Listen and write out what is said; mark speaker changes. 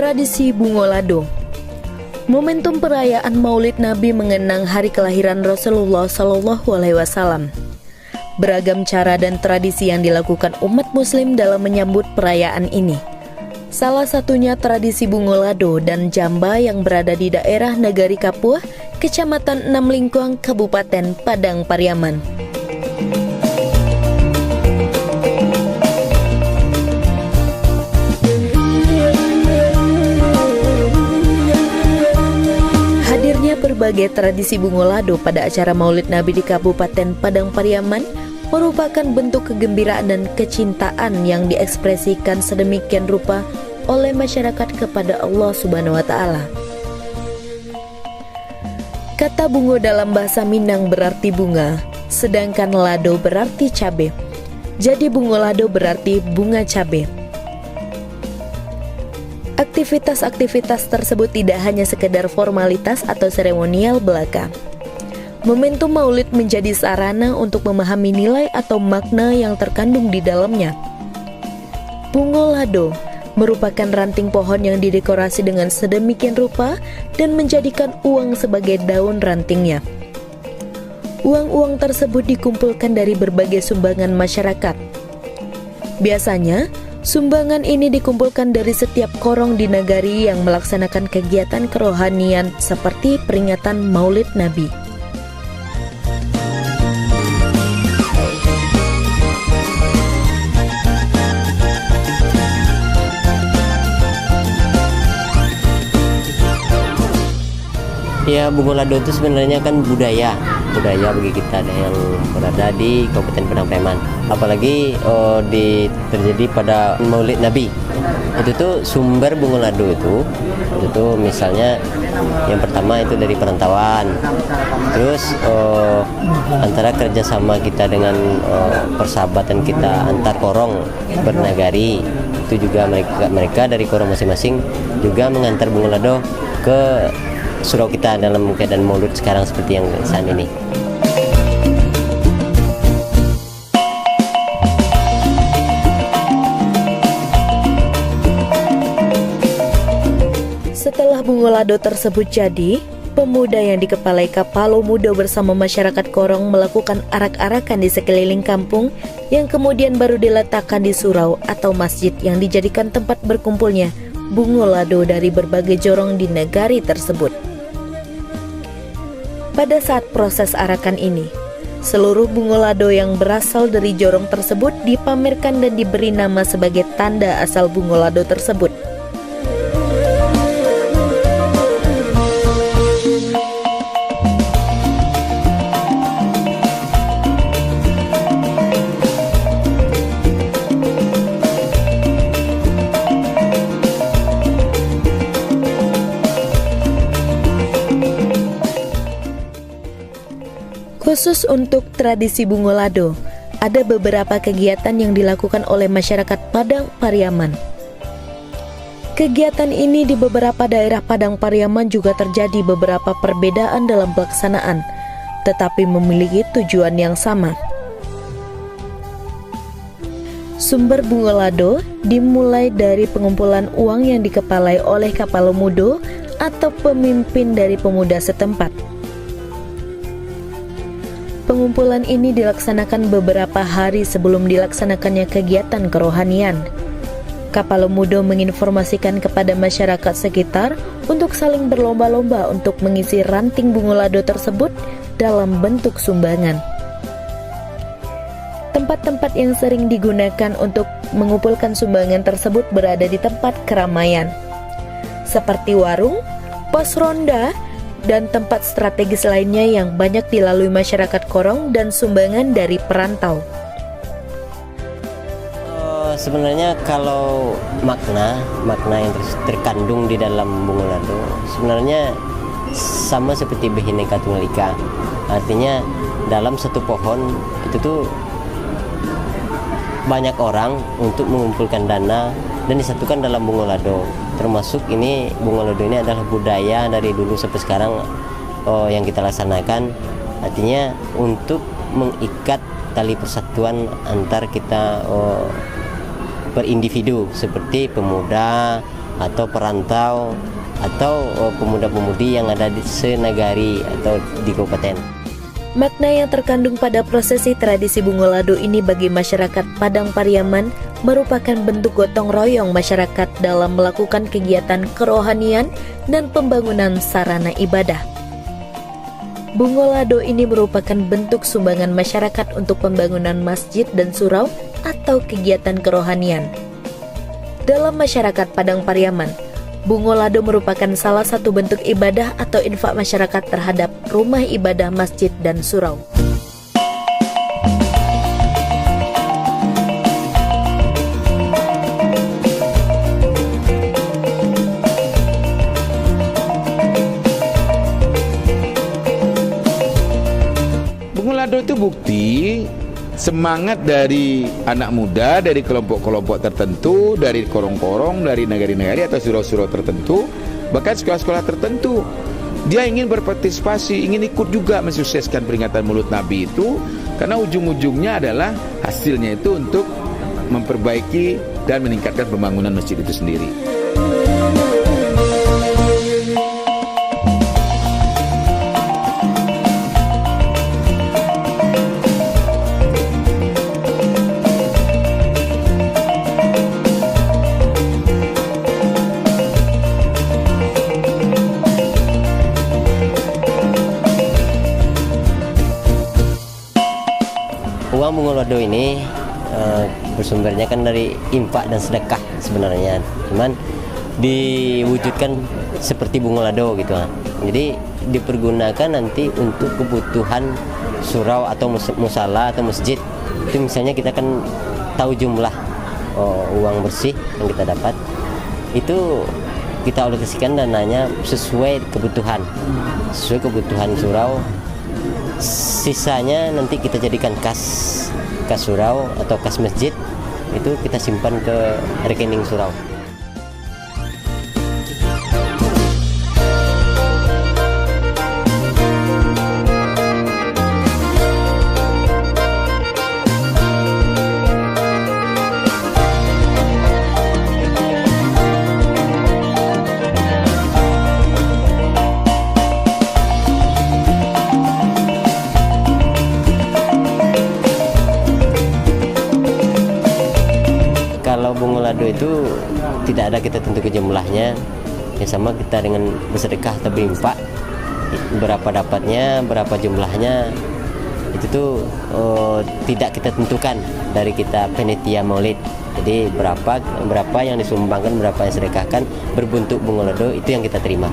Speaker 1: Tradisi Bungolado. Momentum perayaan Maulid Nabi mengenang hari kelahiran Rasulullah SAW. Beragam cara dan tradisi yang dilakukan umat muslim dalam menyambut perayaan ini. Salah satunya tradisi Bungolado dan Jamba yang berada di daerah Nagari Kapuh, Kecamatan Enam Lingkuang, Kabupaten Padang Pariaman. Berbagai tradisi Bungolado pada acara Maulid Nabi di Kabupaten Padang Pariaman merupakan bentuk kegembiraan dan kecintaan yang diekspresikan sedemikian rupa oleh masyarakat kepada Allah Subhanahu wa Ta'ala. Kata bungo dalam bahasa Minang berarti bunga, sedangkan lado berarti cabe. Jadi Bungolado berarti bunga cabe. Aktivitas-aktivitas tersebut tidak hanya sekedar formalitas atau seremonial belaka. Momentum Maulid menjadi sarana untuk memahami nilai atau makna yang terkandung di dalamnya. Bungolado merupakan ranting pohon yang didekorasi dengan sedemikian rupa dan menjadikan uang sebagai daun rantingnya. Uang-uang tersebut dikumpulkan dari berbagai sumbangan masyarakat. Biasanya, sumbangan ini dikumpulkan dari setiap korong di nagari yang melaksanakan kegiatan kerohanian seperti peringatan Maulid Nabi.
Speaker 2: Ya, Bungolado itu sebenarnya kan budaya bagi kita yang berada di Kabupaten Padang Pariaman. Apalagi terjadi pada Maulid Nabi. Itu tuh sumber Bungolado itu misalnya yang pertama itu dari perantauan. Terus antara kerjasama kita dengan persahabatan kita antar korong bernagari. Itu juga mereka dari korong masing-masing juga mengantar Bungolado ke surau kita dalam keadaan maulid sekarang seperti yang saat ini.
Speaker 1: Setelah Bungolado tersebut jadi, pemuda yang dikepalai Kapalo Mudo bersama masyarakat korong melakukan arak-arakan di sekeliling kampung yang kemudian baru diletakkan di surau atau masjid yang dijadikan tempat berkumpulnya Bungolado dari berbagai jorong di negari tersebut. Pada saat proses arakan ini, seluruh Bungolado yang berasal dari jorong tersebut dipamerkan dan diberi nama sebagai tanda asal Bungolado tersebut. Khusus untuk tradisi Bungolado, ada beberapa kegiatan yang dilakukan oleh masyarakat Padang Pariaman. Kegiatan ini di beberapa daerah Padang Pariaman juga terjadi beberapa perbedaan dalam pelaksanaan, tetapi memiliki tujuan yang sama. Sumber Bungolado dimulai dari pengumpulan uang yang dikepalai oleh Kapalo Mudo atau pemimpin dari pemuda setempat. Pengumpulan ini dilaksanakan beberapa hari sebelum dilaksanakannya kegiatan kerohanian. Kapalo Mudo menginformasikan kepada masyarakat sekitar untuk saling berlomba-lomba untuk mengisi ranting Bungolado tersebut dalam bentuk sumbangan. Tempat-tempat yang sering digunakan untuk mengumpulkan sumbangan tersebut berada di tempat keramaian, seperti warung, pos ronda, dan tempat strategis lainnya yang banyak dilalui masyarakat korong dan sumbangan dari perantau.
Speaker 2: Sebenarnya kalau makna yang terkandung di dalam Bungolado sebenarnya sama seperti Bhinneka Tunggal Ika. Artinya dalam satu pohon itu tuh banyak orang untuk mengumpulkan dana dan disatukan dalam Bungolado. Termasuk ini Bungolado ini adalah budaya dari dulu sampai sekarang yang kita laksanakan. Artinya untuk mengikat tali persatuan antar kita per individu seperti pemuda atau perantau atau pemuda-pemudi yang ada di senagari atau di kabupaten.
Speaker 1: Makna yang terkandung pada prosesi tradisi Bungo Lado ini bagi masyarakat Padang Pariaman merupakan bentuk gotong royong masyarakat dalam melakukan kegiatan kerohanian dan pembangunan sarana ibadah. Bungo Lado ini merupakan bentuk sumbangan masyarakat untuk pembangunan masjid dan surau atau kegiatan kerohanian. Dalam masyarakat Padang Pariaman, Bungo Lado merupakan salah satu bentuk ibadah atau infak masyarakat terhadap rumah ibadah, masjid, dan surau.
Speaker 3: Bungo Lado itu bukti semangat dari anak muda, dari kelompok-kelompok tertentu, dari korong-korong, dari negari-negari atau surau-surau tertentu, bahkan sekolah-sekolah tertentu. Dia ingin berpartisipasi, ingin ikut juga mensukseskan peringatan Maulid Nabi itu, karena ujung-ujungnya adalah hasilnya itu untuk memperbaiki dan meningkatkan pembangunan masjid itu sendiri.
Speaker 2: Uang Bungo Lado ini bersumbernya kan dari infak dan sedekah sebenarnya, cuman diwujudkan seperti Bungo Lado gitu. Jadi dipergunakan nanti untuk kebutuhan surau atau musala atau masjid. Itu misalnya kita kan tahu jumlah uang bersih yang kita dapat, itu kita alokasikan dananya sesuai kebutuhan surau. Sisanya nanti kita jadikan kas surau atau kas masjid, itu kita simpan ke rekening surau. Kalau Bungo Lado itu tidak ada kita tentukan jumlahnya, ya sama kita dengan bersedekah atau berinfak, berapa dapatnya, berapa jumlahnya, itu tuh tidak kita tentukan dari kita panitia Maulid. Jadi berapa yang disumbangkan, berapa yang sedekahkan berbentuk Bungo Lado, itu yang kita terima.